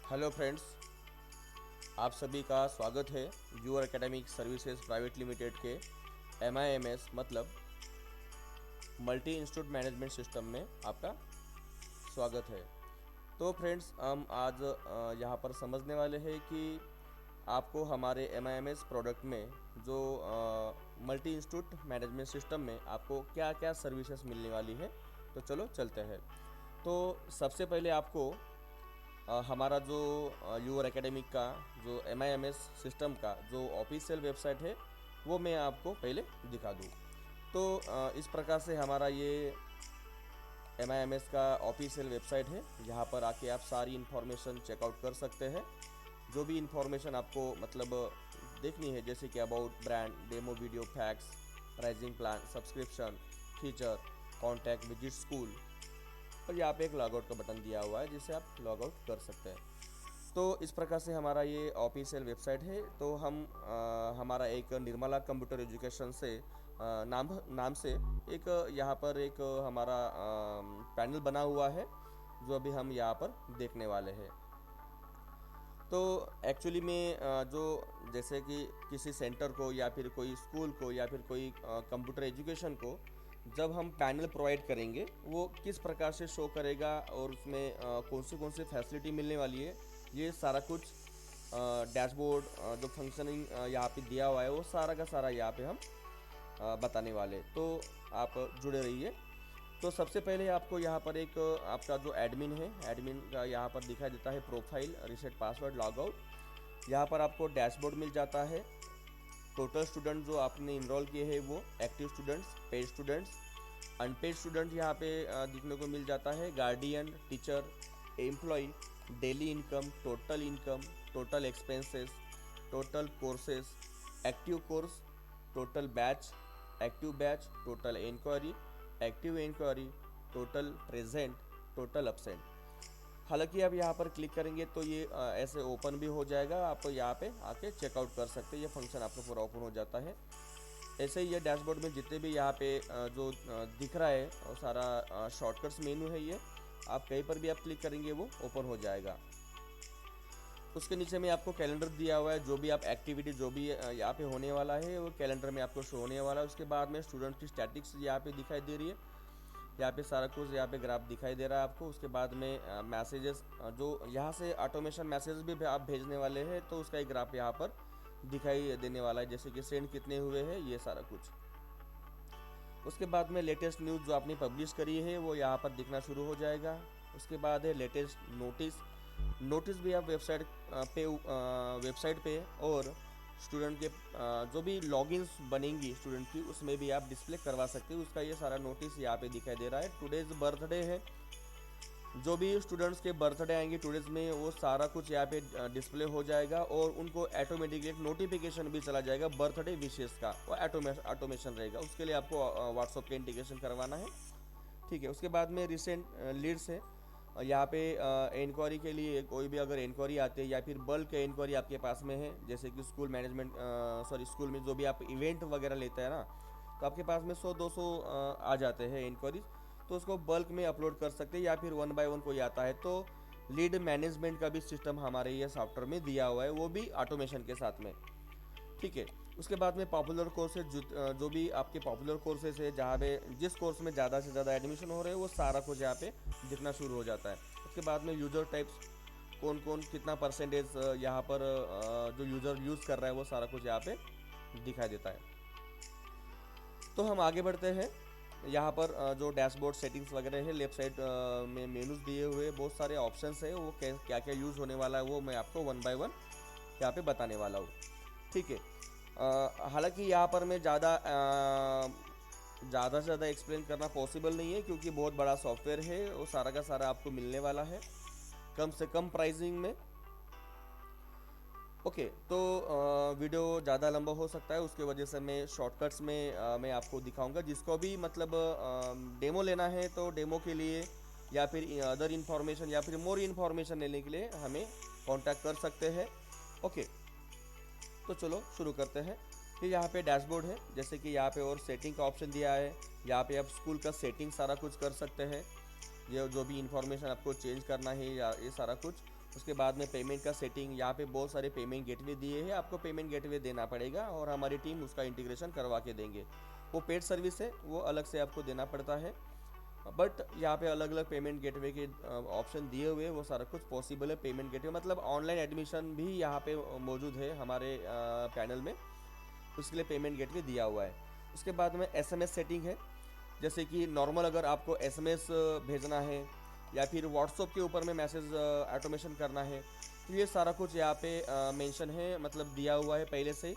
Hello friends, आप सभी का स्वागत है your academic services private limited के MIMS मतलब मल्टी इंस्टीट्यूट मैनेजमेंट सिस्टम में आपका स्वागत है। तो फ्रेंड्स, हम आज यहाँ पर समझने वाले हैं कि आपको हमारे MIMS प्रोडक्ट में जो मल्टी इंस्टीट्यूट मैनेजमेंट सिस्टम में आपको क्या क्या सर्विसेज मिलने वाली है। तो चलो चलते हैं। तो सबसे पहले आपको हमारा जो यूर एकेडमिक का जो MIMS सिस्टम का जो ऑफिशियल वेबसाइट है वो मैं आपको पहले दिखा दूँ। तो इस प्रकार से हमारा ये MIMS का ऑफिशियल वेबसाइट है। यहाँ पर आके आप सारी इन्फॉर्मेशन चेकआउट कर सकते हैं। जो भी इन्फॉर्मेशन आपको मतलब देखनी है, जैसे कि about brand, demo video, fax, pricing plan, subscription, feature, contact, visit school, और यहाँ पे एक लॉगआउट का बटन दिया हुआ है जिससे आप लॉगआउट कर सकते हैं। तो इस प्रकार से हमारा ये ऑफिशियल वेबसाइट है। तो हम हमारा एक निर्मला कंप्यूटर एजुकेशन से नाम से एक यहाँ पर एक हमारा पैनल बना हुआ है जो अभी हम यहाँ पर देखने वाले हैं। तो एक्चुअली में जो जैसे कि किसी सेंटर को या फिर कोई स्कूल को या फिर कोई कंप्यूटर एजुकेशन को जब हम पैनल प्रोवाइड करेंगे वो किस प्रकार से शो करेगा और उसमें कौन सी फैसिलिटी मिलने वाली है, ये सारा कुछ डैशबोर्ड जो फंक्शनिंग यहाँ पे दिया हुआ है वो सारा का सारा यहाँ पे हम बताने वाले। तो आप जुड़े रहिए। तो सबसे पहले आपको यहाँ पर एक आपका जो एडमिन है, एडमिन का यहाँ पर दिखाई देता है प्रोफाइल, रीसेट पासवर्ड, लॉगआउट। यहाँ पर आपको डैशबोर्ड मिल जाता है। टोटल स्टूडेंट जो आपने इनरोल किए हैं वो, active students, paid students, unpaid student यहाँ पे दिखने को मिल जाता है, guardian, teacher, employ, daily income, total expenses, total courses, active course, total batch, active batch, total inquiry, active inquiry, total present, total absent. हालांकि आप यहाँ पर क्लिक करेंगे तो ये ऐसे ओपन भी हो जाएगा। आप यहाँ पे आके चेकआउट कर सकते हैं। ये फंक्शन आपको पूरा ओपन हो जाता है। ऐसे ही ये डैशबोर्ड में जितने भी यहाँ पे जो दिख रहा है वो सारा शॉर्टकट्स मेनू है। ये आप कहीं पर भी आप क्लिक करेंगे वो ओपन हो जाएगा। उसके नीचे में आपको कैलेंडर दिया हुआ है। जो भी आप एक्टिविटी जो भी यहाँ पे होने वाला है वो कैलेंडर में आपको शो होने वाला है। उसके बाद में स्टूडेंट की स्टैटिक्स यहाँ पे दिखाई दे रही है। यहाँ पे सारा कुछ यहाँ पे ग्राफ दिखाई दे रहा है आपको। उसके बाद में मैसेजेस जो यहाँ से ऑटोमेशन मैसेज भी आप भेजने वाले हैं तो उसका एक ग्राफ यहाँ पर दिखाई देने वाला है, जैसे कि सेंड कितने हुए हैं, ये सारा कुछ। उसके बाद में लेटेस्ट न्यूज़ जो आपने पब्लिश करी है वो यहाँ पर दिखना शुरू हो जाएगा। उसके बाद है लेटेस्ट नोटिस भी आप वेबसाइट पे और स्टूडेंट के जो भी लॉगिन्स बनेंगी स्टूडेंट की उसमें भी आप डिस्प्ले करवा सकते हो। उसका ये सारा नोटिस यहाँ पे दिखाई दे रहा है। टुडेज बर्थडे है, जो भी स्टूडेंट्स के बर्थडे आएंगे टुडेज में वो सारा कुछ यहाँ पे डिस्प्ले हो जाएगा और उनको ऑटोमेटिकली एक नोटिफिकेशन भी चला जाएगा बर्थडे विशेष का। वो ऑटोमेशन रहेगा। उसके लिए आपको व्हाट्सअप के इंटीग्रेशन करवाना है, ठीक है। उसके बाद में रिसेंट लीड्स है। यहाँ पे इंक्वायरी के लिए कोई भी अगर इंक्वायरी आते हैं या फिर बल्क इंक्वायरी आपके पास में है, जैसे कि स्कूल मैनेजमेंट स्कूल में जो भी आप इवेंट वगैरह लेते हैं ना, तो आपके पास में 100-200 आ जाते हैं इंक्वायरीज। तो उसको बल्क में अपलोड कर सकते हैं या फिर 1 बाय 1 कोई आता है तो लीड मैनेजमेंट का भी सिस्टम हमारे ये सॉफ्टवेयर में दिया हुआ है, वो भी ऑटोमेशन के साथ में, ठीक है। उसके बाद में पॉपुलर कोर्सेज जो भी आपके पॉपुलर कोर्सेज है, जहाँ पे जिस कोर्स में ज़्यादा से ज़्यादा एडमिशन हो रहे हैं वो सारा कुछ यहाँ पे दिखना शुरू हो जाता है। उसके बाद में यूज़र टाइप्स, कौन कौन कितना परसेंटेज यहाँ पर जो यूज़र यूज़ कर रहा है वो सारा कुछ यहाँ पे दिखाई देता है। तो हम आगे बढ़ते हैं। यहाँ पर जो डैशबोर्ड सेटिंग्स वगैरह है, लेफ्ट साइड में मेनूज दिए हुए बहुत सारे ऑप्शंस है। वो क्या क्या यूज़ होने वाला है वो मैं आपको 1 बाय 1 यहाँ पे बताने वाला हूँ, ठीक है। हालांकि यहाँ पर मैं ज़्यादा से ज़्यादा एक्सप्लेन करना पॉसिबल नहीं है क्योंकि बहुत बड़ा सॉफ्टवेयर है। वो सारा का सारा आपको मिलने वाला है कम से कम प्राइसिंग में। ओके, तो वीडियो ज़्यादा लंबा हो सकता है, उसके वजह से मैं शॉर्टकट्स में मैं आपको दिखाऊंगा। जिसको भी मतलब डेमो लेना है तो डेमो के लिए या फिर अदर इन्फॉर्मेशन या फिर मोर इन्फॉर्मेशन लेने के लिए हमें कांटेक्ट कर सकते हैं। ओके, तो चलो शुरू करते हैं। फिर यहाँ पे डैशबोर्ड है, जैसे कि यहाँ पे और सेटिंग का ऑप्शन दिया है। यहाँ पे आप स्कूल का सेटिंग सारा कुछ कर सकते हैं। ये जो भी इंफॉर्मेशन आपको चेंज करना है या ये सारा कुछ। उसके बाद में पेमेंट का सेटिंग, यहाँ पे बहुत सारे पेमेंट गेटवे दिए हैं, आपको पेमेंट गेटवे देना पड़ेगा और हमारी टीम उसका इंटीग्रेशन करवा के देंगे। वो पेड सर्विस है, वो अलग से आपको देना पड़ता है, बट यहाँ पे अलग अलग पेमेंट गेटवे के ऑप्शन दिए हुए हैं, वो सारा कुछ पॉसिबल है। पेमेंट गेटवे मतलब ऑनलाइन एडमिशन भी यहाँ पे मौजूद है हमारे पैनल में, उसके लिए पेमेंट गेटवे दिया हुआ है। उसके बाद में एसएमएस सेटिंग है, जैसे कि नॉर्मल अगर आपको एसएमएस भेजना है या फिर व्हाट्सएप के ऊपर में मैसेज ऑटोमेशन करना है, तो ये सारा कुछ यहाँ पे मेंशन है, मतलब दिया हुआ है पहले से ही।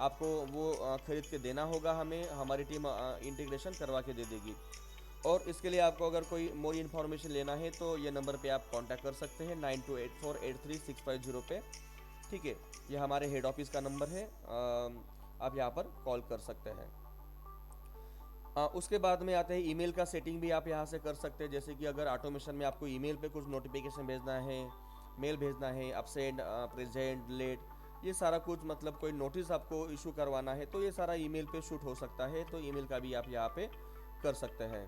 आपको वो खरीद के देना होगा हमें, हमारी टीम इंटीग्रेशन करवा के दे देगी। और इसके लिए आपको अगर कोई मोर इन्फॉर्मेशन लेना है तो ये नंबर पे आप कांटेक्ट कर सकते हैं 9284833650 पे। ठीक है, ये हमारे हेड ऑफिस का नंबर है, आप यहाँ पर कॉल कर सकते हैं। उसके बाद में आते हैं ईमेल का सेटिंग भी आप यहाँ से कर सकते हैं, जैसे कि अगर ऑटोमेशन में आपको ईमेल पे कुछ नोटिफिकेशन भेजना है, मेल भेजना है, अपसेंड, प्रेजेंट, लेट, ये सारा कुछ मतलब कोई नोटिस आपको इशू करवाना है तो ये सारा ईमेल पे शूट हो सकता है, तो ईमेल का भी आप यहाँ पे कर सकते हैं।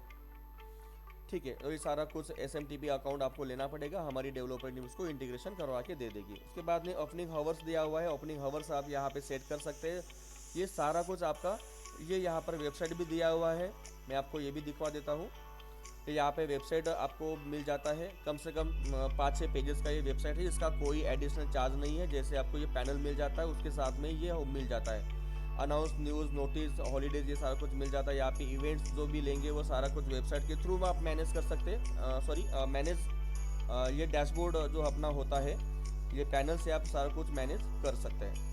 ठीक है, तो ये सारा कुछ SMTP अकाउंट आपको लेना पड़ेगा, हमारी डेवलपर टीम उसको इंटीग्रेशन करवा के दे देगी। उसके बाद में ओपनिंग हावर्स दिया हुआ है, ओपनिंग हावर्स आप यहाँ पे सेट कर सकते हैं। ये सारा कुछ आपका, ये यहाँ पर वेबसाइट भी दिया हुआ है, मैं आपको ये भी दिखवा देता हूँ। तो यहाँ पे वेबसाइट आपको मिल जाता है, कम से कम 5-6 पेजेस का ये वेबसाइट है, इसका कोई एडिशनल चार्ज नहीं है। जैसे आपको ये पैनल मिल जाता है उसके साथ में ये मिल जाता है, अनाउंस, न्यूज़, नोटिस, हॉलीडेज, ये सारा कुछ मिल जाता है। यहाँ पे इवेंट्स जो भी लेंगे वो सारा कुछ वेबसाइट के थ्रू आप मैनेज कर सकते हैं, मैनेज ये डैशबोर्ड जो अपना होता है, ये पैनल से आप सारा कुछ मैनेज कर सकते हैं।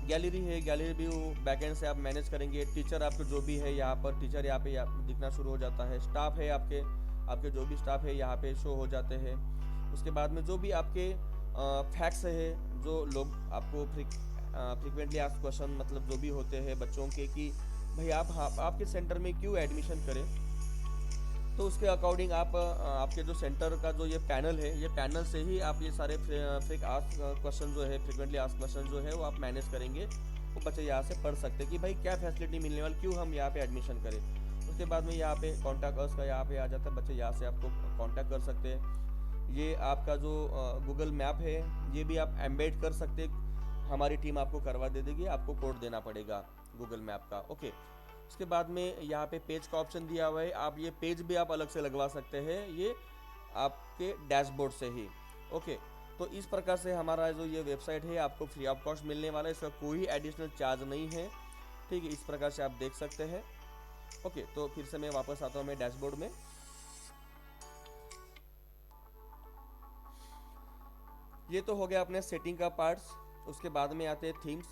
गैलरी है, गैलरी भी बैकएंड से आप मैनेज करेंगे। टीचर आपके जो भी है यहाँ पर, टीचर यहाँ पे दिखना शुरू हो जाता है। स्टाफ है आपके जो भी स्टाफ है यहाँ पे शो हो जाते हैं। उसके बाद में जो भी आपके फैक्ट्स है, जो लोग आपको फ्रिक्वेंटली आस्क्ड क्वेश्चन मतलब जो भी होते हैं बच्चों के, कि भाई आपके सेंटर में क्यों एडमिशन करें, तो उसके अकॉर्डिंग आप आपके जो सेंटर का जो ये पैनल है, ये पैनल से ही आप ये सारे क्वेश्चन जो है, फ्रिक्वेंटली आस्क्ड क्वेश्चन जो है वो आप मैनेज करेंगे। वो बच्चे यहाँ से पढ़ सकते हैं कि भाई क्या फैसिलिटी मिलने वाली, क्यों हम यहाँ पे एडमिशन करें। उसके बाद में यहाँ पे कॉन्टैक्ट अस का यहाँ पे आ जाता है, बच्चे यहाँ से आपको कॉन्टैक्ट कर सकते हैं। ये आपका जो गूगल मैप है, ये भी आप एम्बेड कर सकते हैं, हमारी टीम आपको करवा दे देगी, आपको कोड देना पड़ेगा गूगल मैप का। ओके, उसके बाद में यहाँ पे पेज का ऑप्शन दिया हुआ है, आप ये पेज भी आप अलग से लगवा सकते हैं, ये आपके डैशबोर्ड से ही। ओके, तो इस प्रकार से हमारा जो ये वेबसाइट है आपको फ्री ऑफ कॉस्ट मिलने वाला है, इसका कोई एडिशनल चार्ज नहीं है। ठीक है, इस प्रकार से आप देख सकते हैं। ओके, तो फिर से मैं वापस आता हूँ मैं डैशबोर्ड में। ये तो हो गया अपने सेटिंग का पार्ट्स। उसके बाद में आते हैं थीम्स।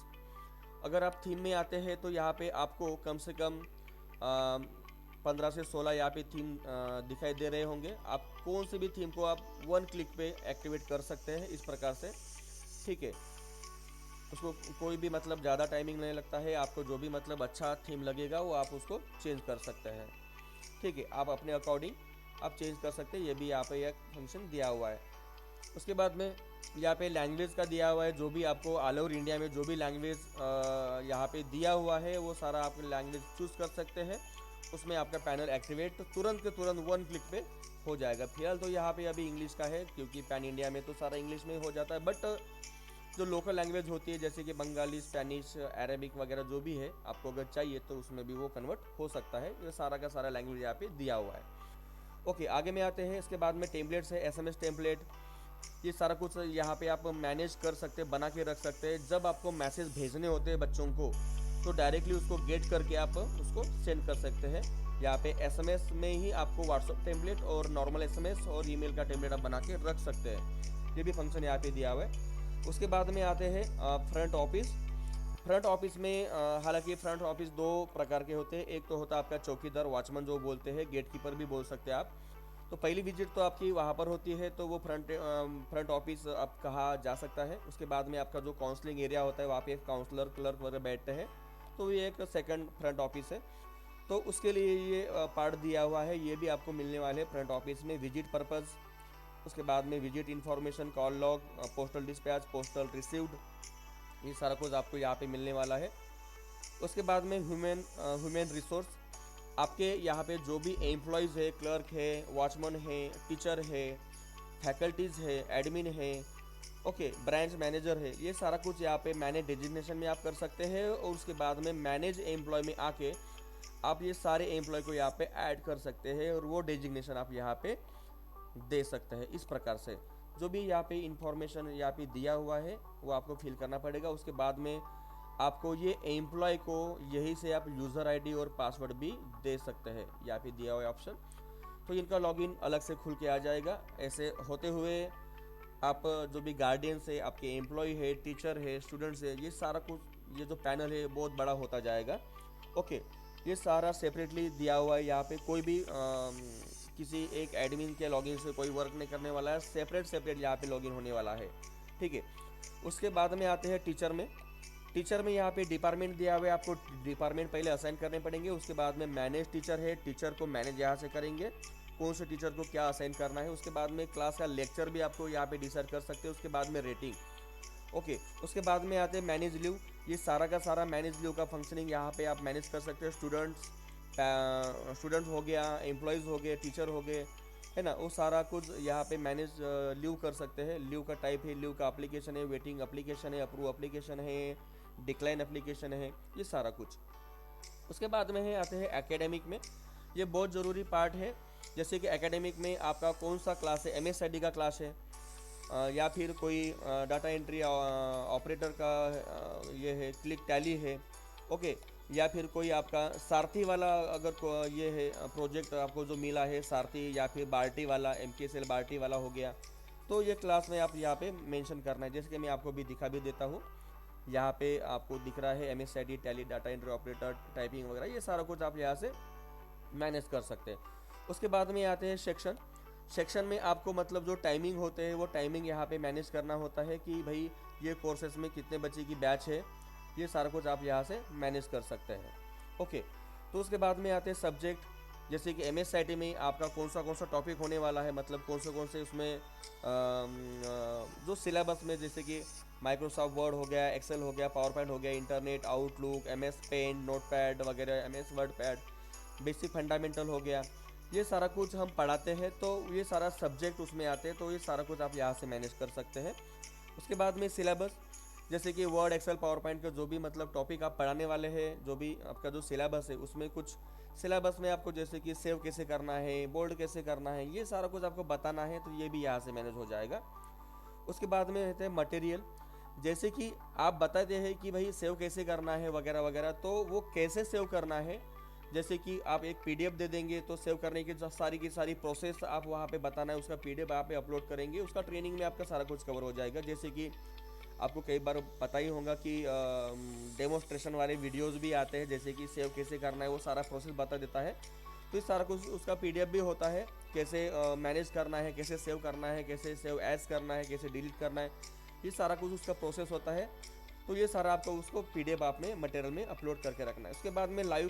अगर आप थीम में आते हैं तो यहाँ पे आपको कम से कम 15 से 16 यहाँ पे थीम दिखाई दे रहे होंगे। आप कौन सी भी थीम को आप 1 क्लिक पे एक्टिवेट कर सकते हैं, इस प्रकार से। ठीक है, उसको कोई भी मतलब ज़्यादा टाइमिंग नहीं लगता है, आपको जो भी मतलब अच्छा थीम लगेगा वो आप उसको चेंज कर सकते हैं। ठीक है, आप अपने अकॉर्डिंग आप चेंज कर सकते हैं, ये भी यहाँ पे एक फंक्शन दिया हुआ है। उसके बाद में यहाँ पे लैंग्वेज का दिया हुआ है, जो भी आपको ऑल ओवर इंडिया में जो भी लैंग्वेज यहाँ पे दिया हुआ है वो सारा आप लैंग्वेज चूज़ कर सकते हैं। उसमें आपका पैनल एक्टिवेट तो तुरंत के तुरंत 1 क्लिक पे हो जाएगा। फिलहाल तो यहाँ पे अभी इंग्लिश का है, क्योंकि पैन इंडिया में तो सारा इंग्लिश में हो जाता है, बट जो लोकल लैंग्वेज होती है जैसे कि बंगाली, स्पेनिश, अरेबिक वगैरह जो भी है, आपको अगर चाहिए तो उसमें भी वो कन्वर्ट हो सकता है। ये सारा का सारा लैंग्वेज यहाँ पे दिया हुआ है। ओके, आगे में आते हैं। इसके बाद में टेम्पलेट्स है, SMS टेम्पलेट, ये सारा कुछ यहाँ पे आप मैनेज कर सकते हैं, बना के रख सकते हैं। जब आपको मैसेज भेजने होते हैं बच्चों को तो डायरेक्टली उसको गेट करके आप उसको सेंड कर सकते हैं। यहाँ पे SMS में ही आपको व्हाट्सअप टेम्पलेट और नॉर्मल SMS और ईमेल का टेम्पलेट आप बना के रख सकते हैं, ये भी फंक्शन यहाँ पे दिया हुआ है। उसके बाद में आते हैं फ्रंट ऑफिस। फ्रंट ऑफिस में हालांकि फ्रंट ऑफिस 2 प्रकार के होते हैं। एक तो होता है आपका चौकीदार, वॉचमैन जो बोलते हैं, गेट कीपर भी बोल सकते हैं आप। तो पहली विजिट तो आपकी वहाँ पर होती है, तो वो फ्रंट ऑफिस आप कहा जा सकता है। उसके बाद में आपका जो काउंसलिंग एरिया होता है वहाँ पे एक काउंसलर, क्लर्क वगैरह बैठते हैं, तो ये एक सेकंड फ्रंट ऑफिस है। तो उसके लिए ये पार्ट दिया हुआ है, ये भी आपको मिलने वाले हैं फ्रंट ऑफिस में। विजिट पर्पज़, उसके बाद में visit information, call log, postal dispatch, postal received, ये सारा कुछ आपको यहाँ पे मिलने वाला है। उसके बाद में ह्यूमन रिसोर्स, आपके यहाँ पे जो भी एम्प्लॉयज़ है, क्लर्क है, वॉचमैन है, टीचर है, फैकल्टीज़ है, एडमिन है, ओके, ब्रांच मैनेजर है, ये सारा कुछ यहाँ पे मैनेज डेजिग्नेशन में आप कर सकते हैं। और उसके बाद में मैनेज एम्प्लॉय में आके आप ये सारे एम्प्लॉय को यहाँ पे ऐड कर सकते हैं और वो डेजिग्नेशन आप यहाँ पे दे सकते हैं। इस प्रकार से जो भी यहाँ पे इंफॉर्मेशन यहाँ पे दिया हुआ है वो आपको फिल करना पड़ेगा। उसके बाद में आपको ये एम्प्लॉय को यही से आप यूज़र आईडी और पासवर्ड भी दे सकते हैं, यहाँ पे दिया हुआ ऑप्शन। तो इनका लॉगिन अलग से खुल के आ जाएगा। ऐसे होते हुए आप जो भी गार्डियंस है, आपके एम्प्लॉय है, टीचर है, स्टूडेंट्स है, ये सारा कुछ, ये जो पैनल है बहुत बड़ा होता जाएगा। ओके, ये सारा सेपरेटली दिया हुआ है। यहाँ पे कोई भी किसी एक एडमिन के लॉगिन से कोई वर्क नहीं करने वाला है, सेपरेट यहाँ पे लॉगिन होने वाला है, ठीक है। उसके बाद में आते हैं टीचर में। टीचर में यहाँ पे डिपार्टमेंट दिया हुआ है, आपको डिपार्टमेंट पहले असाइन करने पड़ेंगे। उसके बाद में मैनेज टीचर है, टीचर को मैनेज यहाँ से करेंगे, कौन से टीचर को क्या असाइन करना है। उसके बाद में क्लास का लेक्चर भी आपको यहाँ पे डिसाइड कर सकते हैं। उसके बाद में रेटिंग, ओके। उसके बाद में आते हैं मैनेज लीव। ये सारा का सारा मैनेज लीव का फंक्शनिंग यहाँ पे आप मैनेज कर सकते हैं। स्टूडेंट्स हो गया, एम्प्लॉयज़ हो गए, टीचर हो गए, है ना, वो सारा कुछ यहाँ पे मैनेज लीव कर सकते हैं। लीव का टाइप है, लीव का एप्लीकेशन है, वेटिंग एप्लीकेशन है, अप्रूव एप्लीकेशन है, डिक्लाइन एप्लीकेशन है, ये सारा कुछ। उसके बाद में है आते हैं एकेडमिक में। ये बहुत ज़रूरी पार्ट है। जैसे कि एकेडमिक में आपका कौन सा क्लास है, MSID का क्लास है, या फिर कोई डाटा एंट्री ऑपरेटर का ये है, क्लिक टैली है, ओके, या फिर कोई आपका सारथी वाला अगर ये है प्रोजेक्ट आपको जो मिला है, सारथी या फिर बार्टी वाला, MKSL बार्टी वाला हो गया, तो ये क्लास में आप यहाँ पे मेंशन करना है। जैसे कि मैं आपको भी दिखा भी देता हूँ, यहाँ पे आपको दिख रहा है MSID, tally, data entry operator, typing वगैरह, ये सारा कुछ आप यहाँ से मैनेज कर सकते हैं। उसके बाद में आते हैं सेक्शन। सेक्शन में आपको मतलब जो टाइमिंग होते हैं वो टाइमिंग यहाँ पे मैनेज करना होता है कि भाई ये कोर्सेज में कितने बच्चे की बैच है, ये सारा कुछ आप यहाँ से मैनेज कर सकते हैं, ओके। तो उसके बाद में आते हैं सब्जेक्ट। जैसे कि MSIT में आपका कौन सा टॉपिक होने वाला है, मतलब कौन से उसमें जो सिलेबस में, जैसे कि माइक्रोसॉफ्ट वर्ड हो गया, एक्सेल हो गया, पावर पॉइंट हो गया, internet, Outlook, MS paint, notepad वगैरह, MS word pad, basic fundamental हो गया, ये सारा कुछ हम पढ़ाते हैं। तो ये सारा सब्जेक्ट उसमें आते हैं, तो ये सारा कुछ आप यहाँ से मैनेज कर सकते हैं। उसके बाद में सिलेबस, जैसे कि वर्ड, एक्सेल, पावर पॉइंट का जो भी मतलब टॉपिक आप पढ़ाने वाले हैं, जो भी आपका जो सिलेबस है, उसमें कुछ सिलेबस में आपको जैसे कि सेव कैसे करना है, बोल्ड कैसे करना है, ये सारा कुछ आपको बताना है, तो ये भी यहाँ से मैनेज हो जाएगा। उसके बाद में रहते हैं मटेरियल। जैसे कि आप बताते हैं कि भाई सेव कैसे करना है वगैरह वगैरह, तो वो कैसे सेव करना है, जैसे कि आप एक PDF दे देंगे तो सेव करने की सारी प्रोसेस आप वहाँ पे बताना है, उसका PDF आप पे अपलोड करेंगे, उसका ट्रेनिंग में आपका सारा कुछ कवर हो जाएगा। जैसे कि आपको कई बार पता ही होगा कि डेमोस्ट्रेशन वाले वीडियोस भी आते हैं, जैसे कि सेव कैसे करना है, वो सारा प्रोसेस बता देता है। तो इस सारा कुछ उसका PDF भी होता है, कैसे मैनेज करना है, कैसे सेव करना है, कैसे सेव एज करना है, कैसे डिलीट करना है, ये सारा कुछ उसका प्रोसेस होता है। तो ये सारा आपको उसको PDF आप में मटेरियल में अपलोड करके रखना है। उसके बाद में लाइव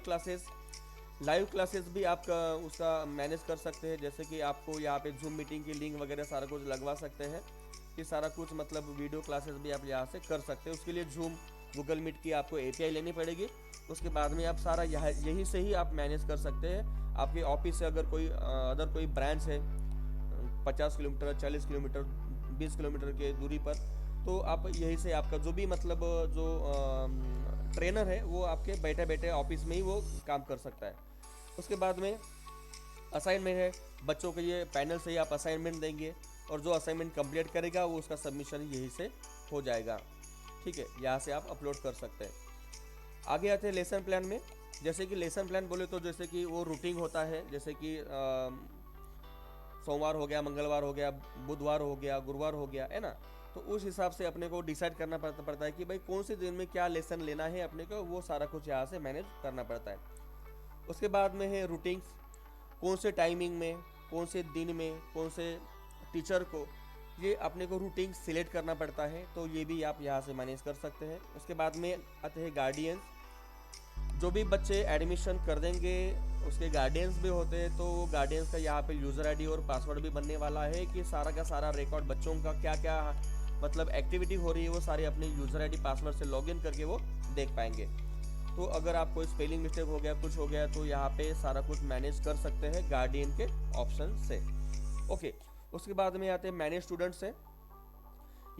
क्लासेस भी आप उसका मैनेज कर सकते हैं। जैसे कि आपको यहाँ पे जूम मीटिंग की लिंक वगैरह सारा कुछ लगवा सकते हैं। ये सारा कुछ मतलब वीडियो क्लासेस भी आप यहाँ से कर सकते हैं। उसके लिए जूम, गूगल मीट की आपको API लेनी पड़ेगी। उसके बाद में आप सारा यहीं से ही आप मैनेज कर सकते हैं। आपके ऑफिस से अगर कोई अदर कोई ब्रांच है 50 किलोमीटर, 40 किलोमीटर, 20 किलोमीटर के दूरी पर, तो आप यहीं से आपका जो भी मतलब जो ट्रेनर है वो आपके बैठे बैठे ऑफिस में ही वो काम कर सकता है। उसके बाद में असाइनमेंट है, बच्चों के ये पैनल से ही आप असाइनमेंट देंगे और जो असाइनमेंट कंप्लीट करेगा वो उसका सबमिशन यहीं से हो जाएगा, ठीक है। यहाँ से आप अपलोड कर सकते हैं। आगे आते हैं लेसन प्लान में। जैसे कि लेसन प्लान बोले तो जैसे कि वो रूटीन होता है, जैसे कि सोमवार हो गया, मंगलवार हो गया, बुधवार हो गया, गुरुवार हो गया, है ना। तो उस हिसाब से अपने को डिसाइड करना पड़ता है कि भाई कौन से दिन में क्या लेसन लेना है अपने को, वो सारा कुछ यहाँ से मैनेज करना पड़ता है। उसके बाद में है रूटीन्स, कौन से टाइमिंग में, कौन से दिन में, कौन से टीचर को, ये अपने को रूटीन सिलेक्ट करना पड़ता है। तो ये भी आप यहाँ से मैनेज कर सकते हैं। उसके बाद में आते हैं गार्डियंस। जो भी बच्चे एडमिशन कर देंगे उसके गार्डियंस भी होते हैं, तो गार्डियंस का यहाँ पे यूज़र आईडी और पासवर्ड भी बनने वाला है कि सारा का सारा रिकॉर्ड बच्चों का क्या क्या मतलब एक्टिविटी हो रही है वो सारे अपने यूज़र आईडी पासवर्ड से लॉगिन करके वो देख पाएंगे। तो अगर आपको स्पेलिंग मिस्टेक हो गया, कुछ हो गया, तो यहाँ पे सारा कुछ मैनेज कर सकते हैं गार्डियन के ऑप्शन से, ओके। उसके बाद में आते हैं मैनेज स्टूडेंट्स है।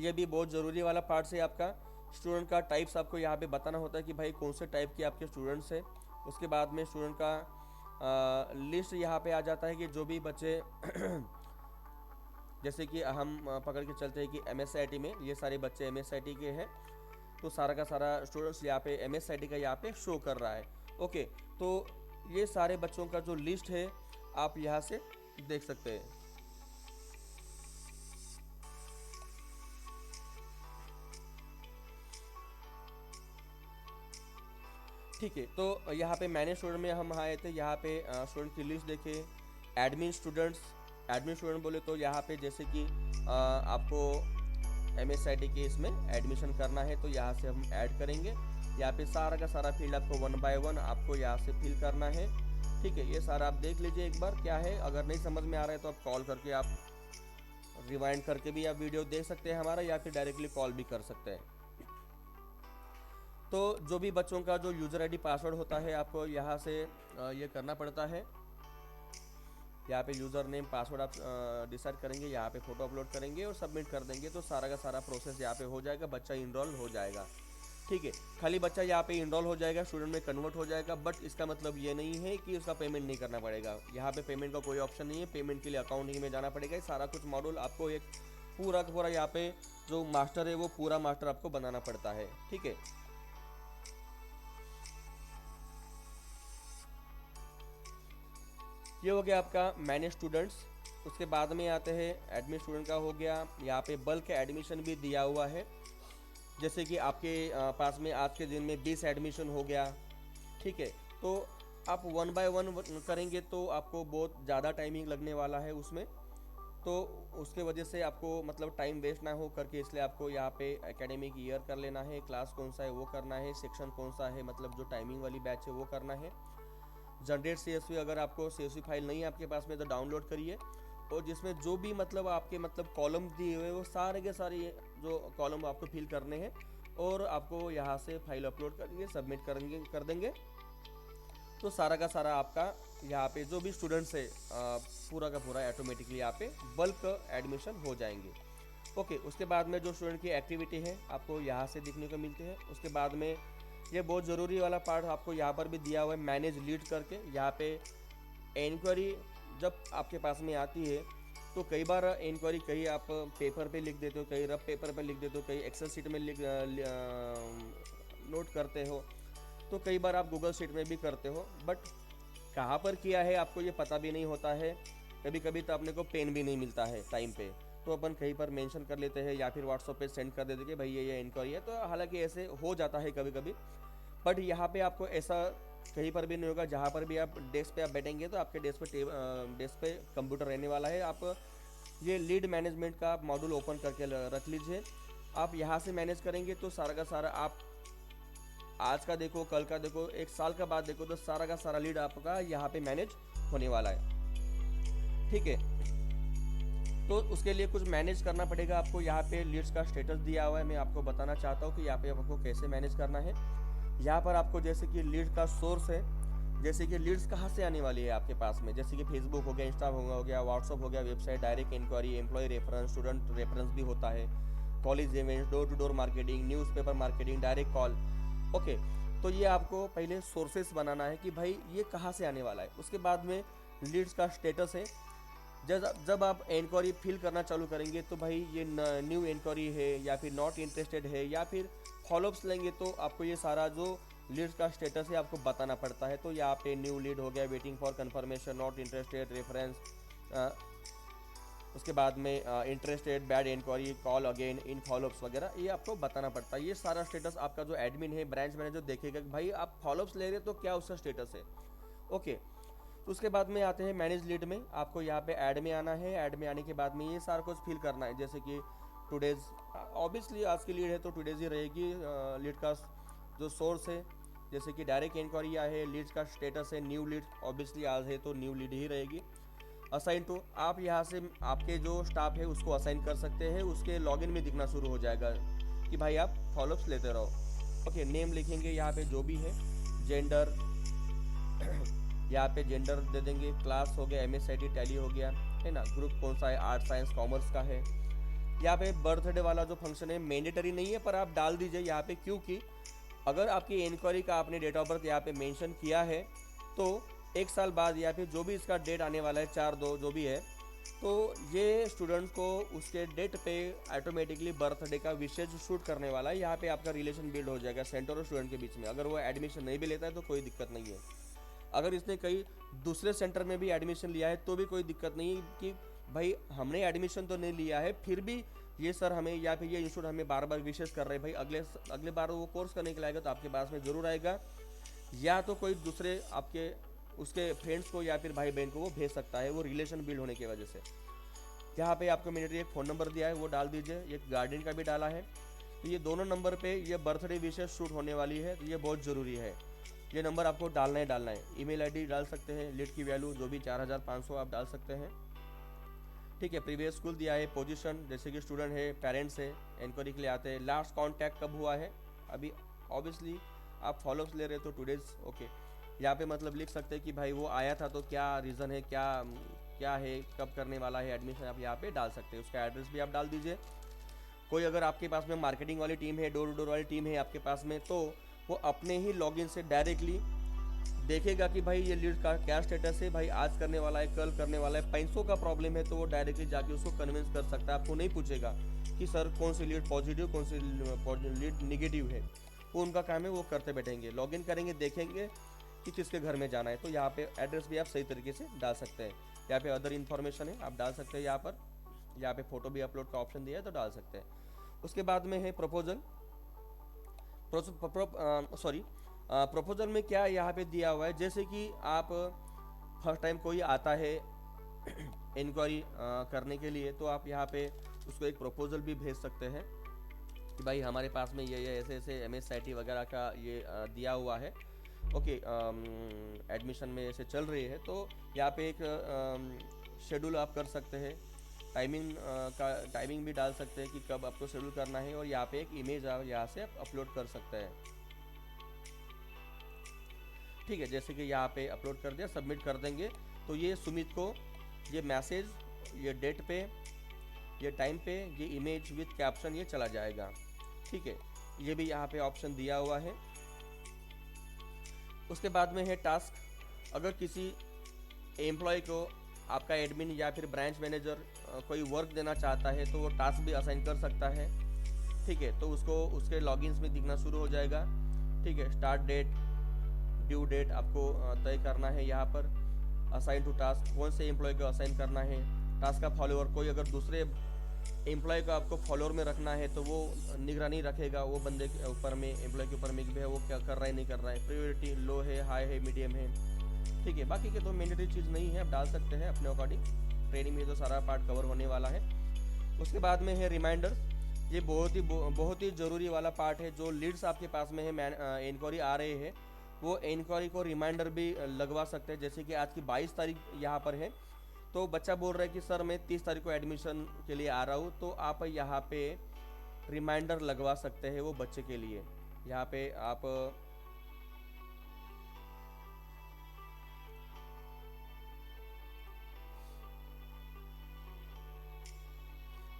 ये भी बहुत ज़रूरी वाला पार्ट है आपका। स्टूडेंट का टाइप्स आपको यहाँ पे बताना होता है कि भाई कौन से टाइप के आपके स्टूडेंट्स हैं। उसके बाद में स्टूडेंट का लिस्ट यहाँ पे आ जाता है कि जो भी बच्चे जैसे कि हम पकड़ के चलते हैं कि MSIT में ये सारे बच्चे MSIT के हैं, तो सारा का सारा स्टूडेंट्स यहाँ पे MSIT का यहाँ पे शो कर रहा है। ओके, तो ये सारे बच्चों का जो लिस्ट है आप यहाँ से देख सकते हैं। ठीक है, तो यहाँ पे मैंने स्टूडेंट में हम आए थे, यहाँ पे स्टूडेंट की लिस्ट देखे। एडमिन स्टूडेंट बोले तो यहाँ पे जैसे कि आपको MSIT के इसमें एडमिशन करना है तो यहाँ से हम ऐड करेंगे। यहाँ पे सारा का सारा फील्ड आपको 1 बाय 1 आपको यहाँ से फिल करना है। ठीक है, ये सारा आप देख लीजिए एक बार क्या है। अगर नहीं समझ में आ रहा है तो आप कॉल करके आप रिवाइंड करके भी आप वीडियो देख सकते हैं हमारा, या फिर डायरेक्टली कॉल भी कर सकते हैं। तो जो भी बच्चों का जो यूज़र ID पासवर्ड होता है आपको यहाँ से ये करना पड़ता है। यहाँ पे यूज़र नेम पासवर्ड आप डिसाइड करेंगे, यहाँ पे फ़ोटो अपलोड करेंगे और सबमिट कर देंगे, तो सारा का सारा प्रोसेस यहाँ पे हो जाएगा, बच्चा इनरोल हो जाएगा। ठीक है, खाली बच्चा यहाँ पे इनरोल हो जाएगा, स्टूडेंट में कन्वर्ट हो जाएगा, बट इसका मतलब ये नहीं है कि उसका पेमेंट नहीं करना पड़ेगा। यहाँ पे पेमेंट का कोई ऑप्शन नहीं है, पेमेंट के लिए अकाउंटिंग में जाना पड़ेगा। सारा कुछ मॉड्यूल आपको एक पूरा का पूरा यहाँ पे जो मास्टर है वो पूरा मास्टर आपको बनाना पड़ता है। ठीक है, ये हो गया आपका मैनेज स्टूडेंट्स। उसके बाद में आते हैं एडमिन स्टूडेंट का हो गया। यहाँ पे बल्क एडमिशन भी दिया हुआ है, जैसे कि आपके पास में आज के दिन में 20 एडमिशन हो गया। ठीक है, तो आप 1 बाय 1 करेंगे तो आपको बहुत ज़्यादा टाइमिंग लगने वाला है उसमें, तो उसके वजह से आपको मतलब टाइम वेस्ट ना हो करके इसलिए आपको यहाँ पे एकेडमिक ईयर कर लेना है, क्लास कौन सा है वो करना है, सेक्शन कौन सा है मतलब जो टाइमिंग वाली बैच है वो करना है। जनरेट CSV, अगर आपको CSV फाइल नहीं है आपके पास में तो डाउनलोड करिए, और जिसमें जो भी मतलब आपके मतलब कॉलम दिए हुए वो सारे के सारे जो कॉलम आपको फिल करने हैं, और आपको यहाँ से फाइल अपलोड करेंगे, सबमिट कर देंगे, तो सारा का सारा आपका यहाँ पे जो भी स्टूडेंट्स है पूरा का पूरा ऑटोमेटिकली यहाँ पे बल्क एडमिशन हो जाएंगे। ओके, उसके बाद में जो स्टूडेंट की एक्टिविटी है आपको यहाँ से दिखने को मिलती है। उसके बाद में ये बहुत ज़रूरी वाला पार्ट आपको यहाँ पर भी दिया हुआ है, मैनेज लीड करके। यहाँ पे इंक्वायरी जब आपके पास में आती है तो कई बार इंक्वायरी कहीं आप पेपर पे लिख देते हो, कहीं रफ पेपर पे लिख देते हो, कहीं एक्सेल शीट में नोट करते हो, तो कई बार आप गूगल शीट में भी करते हो, बट कहाँ पर किया है आपको ये पता भी नहीं होता है। कभी कभी तो अपने को पेन भी नहीं मिलता है टाइम पे, तो अपन कहीं पर मेंशन कर लेते हैं या फिर व्हाट्सएप पे सेंड कर देते कि भाई ये इंक्वायरी है। तो हालांकि ऐसे हो जाता है कभी कभी, बट यहाँ पे आपको ऐसा कहीं पर भी नहीं होगा। जहाँ पर भी आप डेस्क पे आप बैठेंगे तो आपके डेस्क पे कंप्यूटर रहने वाला है। आप ये लीड मैनेजमेंट का आप मॉड्यूल ओपन करके रख लीजिए। आप यहाँ से मैनेज करेंगे तो सारा का सारा आप आज का देखो, कल का देखो, एक साल का बाद देखो, तो सारा का सारा लीड आपका यहाँ पे मैनेज होने वाला है। ठीक है, तो उसके लिए कुछ मैनेज करना पड़ेगा आपको। यहाँ पे लीड्स का स्टेटस दिया हुआ है, मैं आपको बताना चाहता हूँ कि यहाँ पे आपको कैसे मैनेज करना है। यहाँ पर आपको जैसे कि लीड का सोर्स है, जैसे कि लीड्स कहाँ से आने वाली है आपके पास में, जैसे कि फेसबुक हो गया, इंस्टा हो गया, व्हाट्सअप हो गया, website, direct inquiry, employ reference, student reference भी होता है, college events, door to door marketing, newspaper marketing, direct call. Okay, तो ये आपको पहले सोर्सेस बनाना है कि भाई ये कहाँ से आने वाला है। उसके बाद में लीड्स का स्टेटस है। जब आप इंक्वायरी फिल करना चालू करेंगे तो भाई ये न्यू इंक्वायरी है या फिर नॉट इंटरेस्टेड है या फिर फॉलोअप्स लेंगे, तो आपको ये सारा जो लीड्स का स्टेटस है आपको बताना पड़ता है। तो यहाँ पे न्यू लीड हो गया, waiting for confirmation, not interested, reference, उसके बाद में interested, bad inquiry, call again, इन फॉलोअप्स वगैरह, ये आपको बताना पड़ता है। ये सारा स्टेटस आपका जो एडमिन है, ब्रांच मैनेजर देखेगा कि भाई आप फॉलोअप्स ले रहे हो तो क्या उसका स्टेटस है। ओके, तो उसके बाद में आते हैं मैनेज लीड में। आपको यहाँ पे ऐड में आना है। ऐड में आने के बाद में ये सारा कुछ फिल करना है, जैसे कि टुडेज, ऑब्वियसली आज की लीड है तो टुडेज ही रहेगी। लीड का जो सोर्स है, जैसे कि डायरेक्ट इंक्वायरी है, लीड्स का स्टेटस है, न्यू लीड, ऑब्वियसली आज है तो न्यू लीड ही रहेगी। असाइन टू, आप यहाँ से आपके जो स्टाफ है उसको असाइन कर सकते हैं, उसके लॉगिन में दिखना शुरू हो जाएगा कि भाई आप फॉलोअप्स लेते रहो। ओके, नेम लिखेंगे यहाँ पे जो भी है, जेंडर यहाँ पे जेंडर दे देंगे, क्लास हो गया, MSIT टैली हो गया, है ना, ग्रुप कौन सा है, आर्ट साइंस कॉमर्स का है। यहाँ पे बर्थडे वाला जो फंक्शन है मैंडेटरी नहीं है, पर आप डाल दीजिए यहाँ पे, क्योंकि अगर आपकी इंक्वायरी का आपने डेट ऑफ बर्थ यहाँ पे मेंशन किया है तो 1 साल बाद या फिर जो भी इसका डेट आने वाला है 4/2 जो भी है, तो ये स्टूडेंट को उसके डेट पे ऑटोमेटिकली बर्थडे का विशेष शूट करने वाला है। यहाँ पे आपका रिलेशन बिल्ड हो जाएगा सेंटर और स्टूडेंट के बीच में। अगर वो एडमिशन नहीं भी लेता है तो कोई दिक्कत नहीं है। अगर इसने कई दूसरे सेंटर में भी एडमिशन लिया है तो भी कोई दिक्कत नहीं है कि भाई हमने एडमिशन तो नहीं लिया है, फिर भी ये सर हमें या फिर ये इंस्टीट्यूट हमें बार बार विशेष कर रहे हैं, भाई अगले बार वो कोर्स करने के लिए आएगा तो आपके पास में ज़रूर आएगा, या तो कोई दूसरे आपके उसके फ्रेंड्स को या फिर भाई बहन को वो भेज सकता है, वो रिलेशन बिल्ड होने की वजह से। यहाँ पे आपको मैंने एक फ़ोन नंबर दिया है वो डाल दीजिए, एक गार्डियन का भी डाला है। तो ये दोनों नंबर पे ये बर्थडे विशेष शूट होने वाली है, तो ये बहुत ज़रूरी है। ये नंबर आपको डालना है। ईमेल आईडी डाल सकते हैं, लीड की वैल्यू जो भी 4500 आप डाल सकते हैं। ठीक है, प्रीवियस स्कूल दिया है, पोजीशन जैसे कि स्टूडेंट है, पेरेंट्स है, इंक्वायरी के लिए आते हैं, लास्ट कांटेक्ट कब हुआ है, अभी ऑब्वियसली आप फॉलोअप्स ले रहे हो तो 2 डेज ओके। यहाँ पे मतलब लिख सकते हैं कि भाई वो आया था तो क्या रीज़न है, क्या है, कब करने वाला है एडमिशन, आप यहाँ पे डाल सकते हैं। उसका एड्रेस भी आप डाल दीजिए। कोई अगर आपके पास में मार्केटिंग वाली टीम है, डोर टू डोर वाली टीम है आपके पास में, तो वो अपने ही लॉगिन से डायरेक्टली देखेगा कि भाई ये लीड का क्या स्टेटस है, भाई आज करने वाला है, कल करने वाला है, पैसों का प्रॉब्लम है तो वो डायरेक्टली जाके उसको कन्विंस कर सकता है। आपको नहीं पूछेगा कि सर कौन सी लीड पॉजिटिव, कौन सी लीड निगेटिव है, वो उनका काम है, वो करते बैठेंगे। लॉगिन करेंगे, देखेंगे कि किसके घर में जाना है। तो यहाँ पे एड्रेस भी आप सही तरीके से डाल सकते हैं। यहाँ पे अदर इन्फॉर्मेशन है आप डाल सकते हैं। यहाँ पे फोटो भी अपलोड का ऑप्शन दिया है तो डाल सकते हैं। उसके बाद में है प्रपोजल। प्रपोजल में क्या यहाँ पे दिया हुआ है, जैसे कि आप फर्स्ट टाइम कोई आता है इंक्वायरी करने के लिए, तो आप यहाँ पे उसको एक प्रपोजल भी भेज सकते हैं कि भाई हमारे पास में ये ऐसे ऐसे MSIT वगैरह का ये दिया हुआ है, ओके, एडमिशन में ऐसे चल रही है। तो यहाँ पे एक शेड्यूल आप कर सकते हैं, टाइमिंग भी डाल सकते हैं कि कब आपको शेड्यूल करना है, और यहाँ पे एक इमेज आप यहाँ से आप अपलोड कर सकते हैं। ठीक है, जैसे कि यहाँ पे अपलोड कर दिया, सबमिट कर देंगे, तो ये सुमित को ये मैसेज, ये डेट पे, ये टाइम पे, ये इमेज विथ कैप्शन ये चला जाएगा। ठीक है, ये भी यहाँ पे ऑप्शन दिया हुआ है। उसके बाद में है टास्क। अगर किसी एम्प्लॉय को आपका एडमिन या फिर ब्रांच मैनेजर कोई वर्क देना चाहता है तो वो टास्क भी असाइन कर सकता है। ठीक है, तो उसको उसके लॉगिन्स में दिखना शुरू हो जाएगा। ठीक है, स्टार्ट डेट, ड्यू डेट आपको तय करना है। यहाँ पर असाइन टू टास्क, कौन से एम्प्लॉय को असाइन करना है। टास्क का फॉलोअर, कोई अगर दूसरे एम्प्लॉय को आपको फॉलोअर में रखना है तो वो निगरानी रखेगा वो बंदे के ऊपर में, एम्प्लॉय के ऊपर में कि वो क्या कर रहा है, नहीं कर रहा है, प्रायोरिटी लो है, हाई है, मीडियम है। ठीक है, बाकी के तो मैंडेटरी चीज़ नहीं है, आप डाल सकते हैं अपने अकॉर्डिंग। ट्रेनिंग में तो सारा पार्ट कवर होने वाला है। उसके बाद में है रिमाइंडर। ये बहुत ही ज़रूरी वाला पार्ट है। जो लीड्स आपके पास में है, इंक्वायरी आ रहे हैं, वो इंक्वायरी को रिमाइंडर भी लगवा सकते हैं। जैसे कि आज की 22 तारीख यहाँ पर है, तो बच्चा बोल रहा है कि सर मैं 30 तारीख को एडमिशन के लिए आ रहा हूँ, तो आप यहाँ पे रिमाइंडर लगवा सकते हैं वो बच्चे के लिए। यहाँ पे आप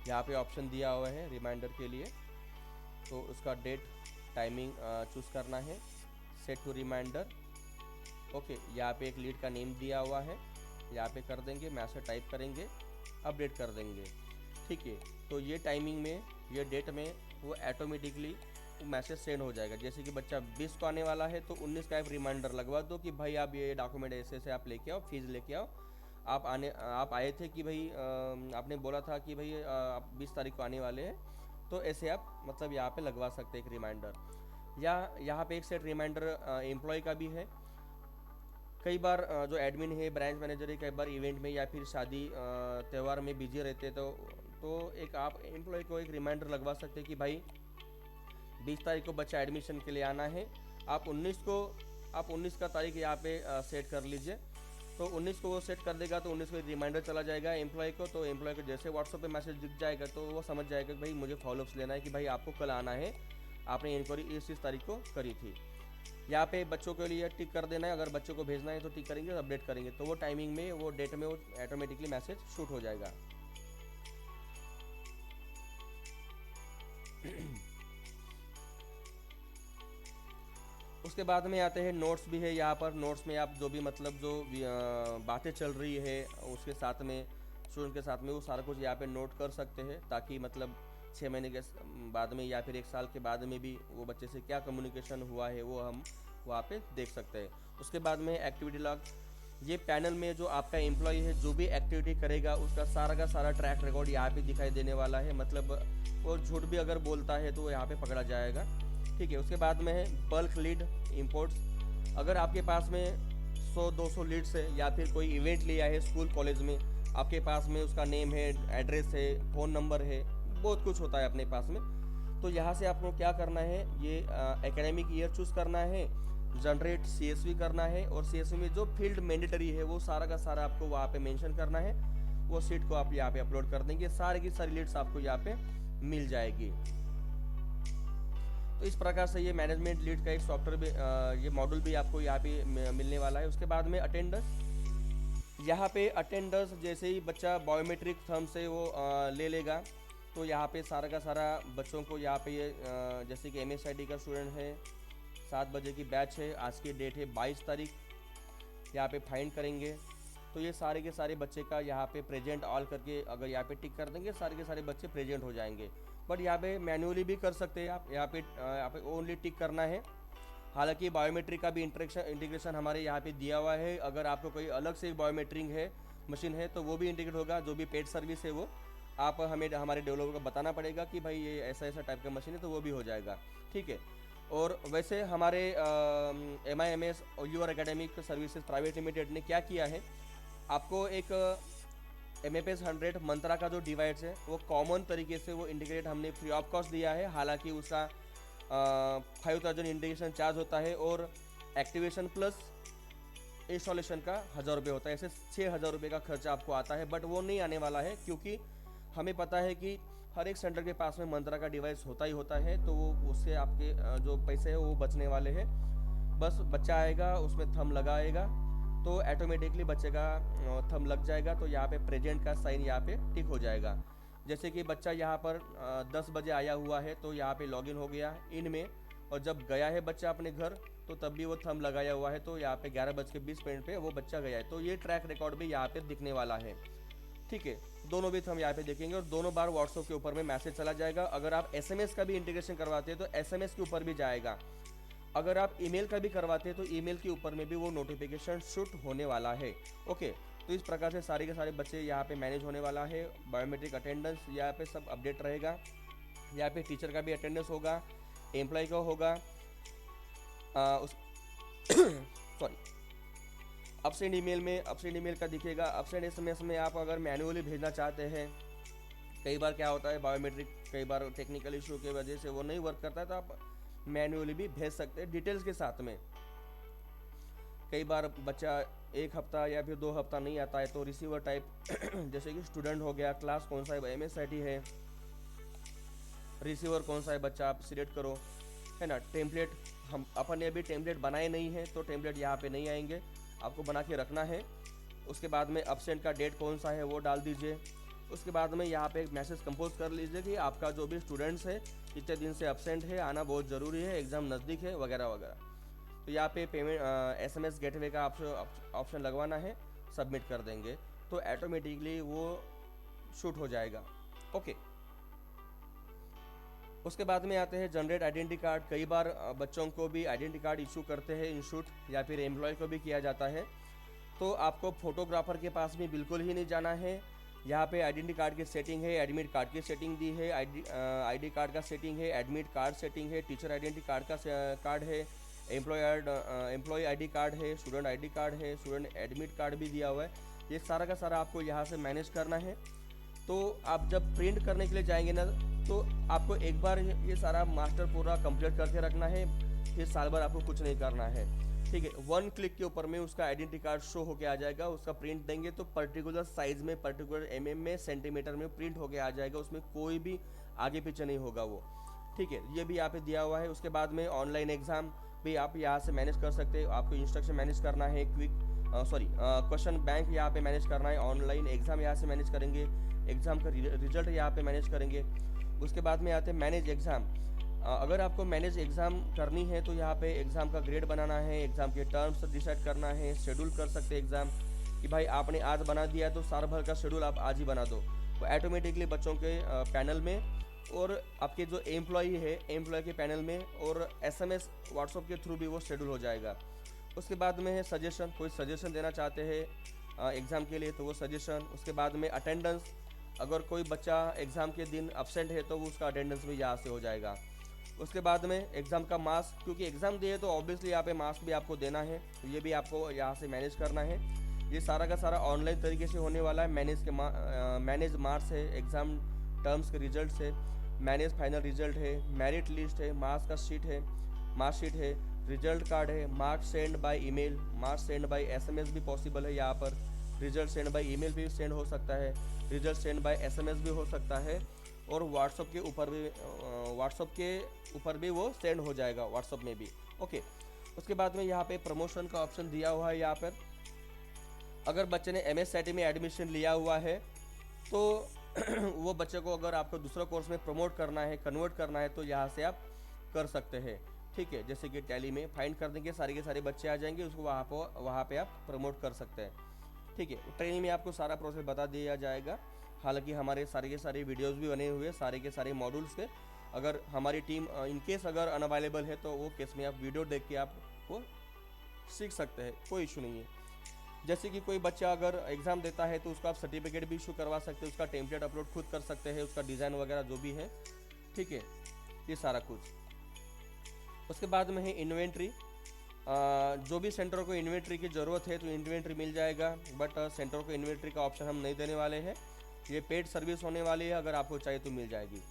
यहाँ पे ऑप्शन दिया हुआ है रिमाइंडर के लिए, तो उसका डेट, टाइमिंग चूज़ करना है, सेट टू रिमाइंडर। ओके, यहाँ पे एक लीड का नेम दिया हुआ है, यहाँ पे कर देंगे, मैसेज टाइप करेंगे, अपडेट कर देंगे। ठीक है, तो ये टाइमिंग में, ये डेट में वो ऑटोमेटिकली मैसेज सेंड हो जाएगा। जैसे कि बच्चा 20 को आने वाला है तो 19 का एक रिमाइंडर लगवा दो कि भाई आप ये डॉक्यूमेंट ऐसे ऐसे आप लेके आओ, फीस लेके आओ, आप आए थे कि भाई आपने बोला था कि भाई आप 20 तारीख को आने वाले हैं, तो ऐसे आप मतलब यहाँ पे लगवा सकते हैं एक रिमाइंडर। या यहाँ पे एक सेट रिमाइंडर एम्प्लॉय का भी है। कई बार जो एडमिन है, ब्रांच मैनेजर है, कई बार इवेंट में या फिर शादी त्यौहार में बिजी रहते हैं, तो एक आप एम्प्लॉय को एक रिमाइंडर लगवा सकते हैं कि भाई 20 तारीख को बच्चा एडमिशन के लिए आना है, आप 19 का तारीख यहाँ पे सेट कर लीजिए। तो 19 को वो सेट कर देगा तो 19 को रिमाइंडर चला जाएगा एम्प्लॉय को। तो एम्प्लॉय को जैसे व्हाट्सएप पे मैसेज दिख जाएगा तो वो समझ जाएगा कि भाई मुझे फॉलोअप्स लेना है कि भाई आपको कल आना है, आपने इंक्वायरी इस तारीख को करी थी। यहाँ पे बच्चों के लिए टिक कर देना है, अगर बच्चों को भेजना है तो टिक करेंगे, अपडेट करेंगे तो वो टाइमिंग में वो डेट में वो ऑटोमेटिकली मैसेज शूट हो जाएगा। उसके बाद में आते हैं नोट्स भी है यहाँ पर। नोट्स में आप जो भी मतलब जो बातें चल रही है उसके साथ में स्टूडेंट के साथ में वो सारा कुछ यहाँ पे नोट कर सकते हैं, ताकि मतलब 6 महीने के बाद में या फिर 1 साल के बाद में भी वो बच्चे से क्या कम्युनिकेशन हुआ है वो हम वहाँ पे देख सकते हैं। उसके बाद में एक्टिविटी लॉग, ये पैनल में जो आपका एम्प्लॉय है जो भी एक्टिविटी करेगा उसका सारा का सारा ट्रैक रिकॉर्ड यहाँ पे दिखाई देने वाला है। मतलब वो झूठ भी अगर बोलता है तो यहाँ पे पकड़ा जाएगा, ठीक है। उसके बाद में है बल्क लीड इंपोर्ट्स। अगर आपके पास में 100-200 लीड्स है या फिर कोई इवेंट लिया है स्कूल कॉलेज में, आपके पास में उसका नेम है, एड्रेस है, फ़ोन नंबर है, बहुत कुछ होता है अपने पास में। तो यहाँ से आपको क्या करना है, ये एकेडमिक ईयर चूज़ करना है, जनरेट CSV करना है, और CSV में जो फील्ड मैंडेटरी है वो सारा का सारा आपको वहाँ पे मेंशन करना है। वो सीट को आप यहाँ पे अपलोड कर देंगे, सारी की सारी लीड्स आपको यहाँ पे मिल जाएगी। तो इस प्रकार से ये मैनेजमेंट लीड का एक सॉफ्टवेयर भी ये मॉड्यूल भी आपको यहाँ पे मिलने वाला है। उसके बाद में अटेंडेंस, यहाँ पे अटेंडेंस जैसे ही बच्चा बायोमेट्रिक थंब से वो ले लेगा तो यहाँ पे सारा का सारा बच्चों को यहाँ पे ये जैसे कि MSID का स्टूडेंट है, 7 बजे की बैच है, आज की डेट है 22 तारीख, यहाँ पे फाइंड करेंगे तो ये सारे के सारे बच्चे का यहाँ पे प्रेजेंट ऑल करके अगर यहाँ पे टिक कर देंगे सारे के सारे बच्चे प्रेजेंट हो जाएंगे। बट यहाँ पे मैन्युअली भी कर सकते हैं आप, यहाँ पे ओनली टिक करना है। हालांकि बायोमेट्रिक का भी इंटीग्रेशन हमारे यहाँ पे दिया हुआ है। अगर आपको कोई अलग से बायोमेट्रिक है मशीन है तो वो भी इंटीग्रेट होगा, जो भी पेड सर्विस है वो आप हमें हमारे डेवलपर को बताना पड़ेगा कि भाई ये ऐसा ऐसा टाइप का मशीन है, तो वो भी हो जाएगा, ठीक है। और वैसे हमारे MIMS your academic services private limited ने क्या किया है, आपको एक MFS 100 मंत्रा का जो डिवाइस है वो कॉमन तरीके से वो इंटीग्रेट हमने फ्री ऑफ कॉस्ट दिया है। हालांकि उसका 5000 इंटीग्रेशन चार्ज होता है और एक्टिवेशन प्लस इंस्टॉलेशन का 1000 रुपये होता है, ऐसे 6000 रुपये का खर्चा आपको आता है। बट वो नहीं आने वाला है क्योंकि हमें पता है कि हर एक सेंटर के पास में मंत्रा का डिवाइस होता ही होता है, तो वो उससे आपके जो पैसे हैं वो बचने वाले हैं। बस बच्चा आएगा उसमें थंब लगाएगा तो ऑटोमेटिकली बच्चे का थंब लग जाएगा, तो यहाँ पे प्रेजेंट का साइन यहाँ पे टिक हो जाएगा। जैसे कि बच्चा यहाँ पर 10 बजे आया हुआ है तो यहाँ पे लॉगिन हो गया इनमें, और जब गया है बच्चा अपने घर तो तब भी वो थंब लगाया हुआ है, तो यहाँ पे 11:20 पे वो बच्चा गया है, तो ये ट्रैक रिकॉर्ड भी यहाँ पे दिखने वाला है, ठीक है। दोनों भी थंब यहाँ पे देखेंगे और दोनों बार व्हाट्सएप के ऊपर में मैसेज चला जाएगा। अगर आप SMS का भी इंटीग्रेशन करवाते हैं तो SMS के ऊपर भी जाएगा। अगर आप ईमेल का भी करवाते हैं तो ईमेल के ऊपर में भी वो नोटिफिकेशन शूट होने वाला है, ओके। तो इस प्रकार से सारे के सारे बच्चे यहाँ पे मैनेज होने वाला है। बायोमेट्रिक अटेंडेंस यहाँ पे सब अपडेट रहेगा, यहाँ पे टीचर का भी अटेंडेंस होगा, एम्प्लॉय का होगा, सॉरी अपसेंट ईमेल का दिखेगा। अपसेंट SMS में आप अगर मैन्युअली भेजना चाहते हैं, कई बार क्या होता है बायोमेट्रिक कई बार टेक्निकल इशू की वजह से वो नहीं वर्क करता है, तो आप मैन्युअली भी भेज सकते हैं डिटेल्स के साथ में। कई बार बच्चा 1 हफ्ता या फिर 2 हफ्ता नहीं आता है तो रिसीवर टाइप जैसे कि स्टूडेंट हो गया, क्लास कौन सा है, MSID है, रिसीवर कौन सा है बच्चा आप सिलेक्ट करो, है ना। टेम्पलेट हम अपन ने अभी टेम्पलेट बनाए नहीं है तो टेम्पलेट यहाँ पे नहीं आएंगे, आपको बना के रखना है। उसके बाद में अपसेंट का डेट कौन सा है वो डाल दीजिए। उसके बाद में यहाँ पे एक मैसेज कंपोज कर लीजिए कि आपका जो भी स्टूडेंट्स है कितने दिन से अपसेंट है, आना बहुत ज़रूरी है, एग्ज़ाम नज़दीक है वगैरह वगैरह। तो यहाँ पे पेमेंट SMS गेटवे का ऑप्शन लगवाना है, सबमिट कर देंगे तो ऑटोमेटिकली वो शूट हो जाएगा, ओके। उसके बाद में आते हैं जनरेट आइडेंटिटी कार्ड। कई बार बच्चों को भी आइडेंटिटी कार्ड इशू करते हैं इंस्टीट्यूट या फिर एम्प्लॉय को भी किया जाता है, तो आपको फोटोग्राफर के पास भी बिल्कुल ही नहीं जाना है। यहाँ पे आइडेंटिटी कार्ड की सेटिंग है, एडमिट कार्ड की सेटिंग दी है, ID कार्ड का सेटिंग है, एडमिट कार्ड सेटिंग है, टीचर आइडेंटिटी कार्ड का कार्ड है, एम्प्लॉय ID कार्ड है, स्टूडेंट ID कार्ड है, स्टूडेंट एडमिट कार्ड भी दिया हुआ है। ये सारा का सारा आपको यहाँ से मैनेज करना है। तो आप जब प्रिंट करने के लिए जाएंगे ना तो आपको एक बार ये सारा मास्टर पूरा कंप्लीट करके रखना है, फिर साल भर आपको कुछ नहीं करना है, ठीक है। 1 क्लिक के ऊपर में उसका आइडेंटिटी कार्ड शो होके आ जाएगा। उसका प्रिंट देंगे तो पर्टिकुलर साइज़ में, पर्टिकुलर MM में, सेंटीमीटर में प्रिंट होके आ जाएगा, उसमें कोई भी आगे पीछे नहीं होगा वो, ठीक है। ये भी यहाँ पे दिया हुआ है। उसके बाद में ऑनलाइन एग्ज़ाम भी आप यहाँ से मैनेज कर सकते हो। आपको इंस्ट्रक्शन मैनेज करना है, क्वेश्चन बैंक यहाँ पे मैनेज करना है, ऑनलाइन एग्ज़ाम यहाँ से मैनेज करेंगे, एग्ज़ाम का रिजल्ट यहाँ पे मैनेज करेंगे। उसके बाद में आते हैं मैनेज एग्ज़ाम। अगर आपको मैनेज एग्ज़ाम करनी है तो यहाँ पे एग्ज़ाम का ग्रेड बनाना है, एग्ज़ाम के टर्म्स डिसाइड करना है, शेड्यूल कर सकते हैं एग्ज़ाम कि भाई आपने आज बना दिया तो साल भर का शेड्यूल आप आज ही बना दो, तो ऑटोमेटिकली बच्चों के पैनल में और आपके जो एम्प्लॉई है एम्प्लॉय के पैनल में और SMS व्हाट्सअप के थ्रू भी वो शेड्यूल हो जाएगा। उसके बाद में है सजेशन, कोई सजेशन देना चाहते हैं एग्ज़ाम के लिए तो वो सजेशन। उसके बाद में अटेंडेंस, अगर कोई बच्चा एग्ज़ाम के दिन अब्सेंट है तो वो उसका अटेंडेंस भी यहाँ से हो जाएगा। उसके बाद में एग्ज़ाम का मार्क्स, क्योंकि एग्ज़ाम दिए तो ऑब्वियसली यहाँ पे मार्क्स भी आपको देना है, तो ये भी आपको यहाँ से मैनेज करना है। ये सारा का सारा ऑनलाइन तरीके से होने वाला है। मैनेज मार्क्स है, एग्ज़ाम टर्म्स के रिजल्ट है, मैनेज फाइनल रिजल्ट है, मेरिट लिस्ट है, मार्क्स का शीट है, मार्कशीट है, रिजल्ट कार्ड है, marks send by email, marks send by SMS भी पॉसिबल है यहाँ पर, रिजल्ट सेंड बाय ईमेल भी सेंड हो सकता है, रिजल्ट सेंड बाय SMS भी हो सकता है, और व्हाट्सअप के ऊपर भी वो सेंड हो जाएगा, व्हाट्सअप में भी। ओके, उसके बाद में यहाँ पे प्रमोशन का ऑप्शन दिया हुआ है। यहाँ पर अगर बच्चे ने MSCIT में एडमिशन लिया हुआ है तो वो बच्चे को अगर आपको दूसरा कोर्स में प्रमोट करना है, कन्वर्ट करना है, तो यहाँ से आप कर सकते हैं। ठीक है, जैसे कि टैली में फाइंड कर देंगे, सारे के सारे बच्चे आ जाएंगे, उसको वहाँ पे आप प्रमोट कर सकते हैं। ठीक है, ट्रेनिंग में आपको सारा प्रोसेस बता दिया जाएगा। हालांकि हमारे सारे के सारे वीडियोस भी बने हुए हैं सारे के सारे मॉड्यूल्स के। अगर हमारी टीम इनकेस अगर अनअवेलेबल है तो वो केस में आप वीडियो देख के आप वो सीख सकते हैं, कोई इशू नहीं है। जैसे कि कोई बच्चा अगर एग्ज़ाम देता है तो उसको आप सर्टिफिकेट भी इशू करवा सकते हैं, उसका टेम्पलेट अपलोड खुद कर सकते हैं, उसका डिज़ाइन वगैरह जो भी है। ठीक है, ये सारा कुछ। उसके बाद में है इन्वेंट्री। जो भी सेंटर को इन्वेंट्री की ज़रूरत है तो इन्वेंट्री मिल जाएगा, बट सेंटर को इन्वेंट्री का ऑप्शन हम नहीं देने वाले हैं, ये पेड सर्विस होने वाली है, अगर आपको चाहिए तो मिल जाएगी।